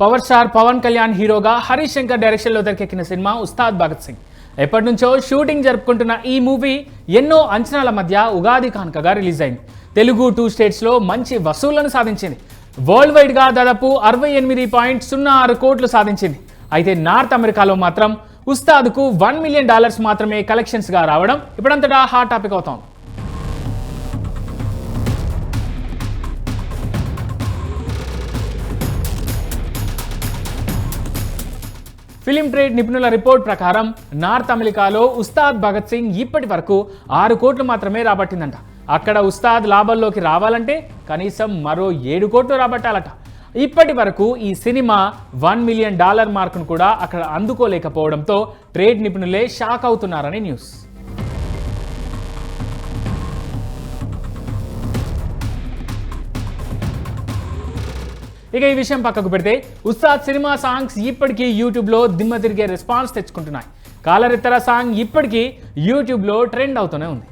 Power star Pawan Kalyan హీరోగా హరీష్ శంకర్ డైరెక్షన్లో తెరకెక్కిన సినిమా ఉస్తాద్ భగత్ సింగ్. ఎప్పటి నుంచో షూటింగ్ జరుపుకుంటున్న ఈ మూవీ ఎన్నో అంచనాల మధ్య ఉగాది కానుకగా రిలీజ్ అయింది. తెలుగు 2 స్టేట్స్లో మంచి వసూళ్లను సాధించింది. వరల్డ్ వైడ్గా దాదాపు 68.06 కోట్లు సాధించింది. అయితే నార్త్ అమెరికాలో మాత్రం ఉస్తాద్కు $1 మిలియన్ మాత్రమే కలెక్షన్స్గా రావడం ఇప్పుడంతటా హాట్ టాపిక్ అవుతోంది. ఫిలిం ట్రేడ్ నిపుణుల రిపోర్ట్ ప్రకారం నార్త్ అమెరికాలో ఉస్తాద్ భగత్ సింగ్ ఇప్పటి వరకు 6 కోట్లు మాత్రమే రాబట్టిందంట. అక్కడ ఉస్తాద్ లాభాల్లోకి రావాలంటే కనీసం మరో 7 కోట్లు రాబట్టాలట. ఇప్పటి వరకు ఈ సినిమా $1 మిలియన్ మార్కును కూడా అక్కడ అందుకోలేకపోవడంతో ట్రేడ్ నిపుణులే షాక్ అవుతున్నారని న్యూస్. ఇక ఈ విషయం పక్కకు పెడితే ఉస్తాద్ సినిమా సాంగ్స్ ఇప్పటికీ యూట్యూబ్లో దిమ్మ తిరిగే రెస్పాన్స్ తెచ్చుకుంటున్నాయి. కాలరిత్తర సాంగ్ ఇప్పటికీ యూట్యూబ్లో ట్రెండ్ అవుతూనే ఉంది.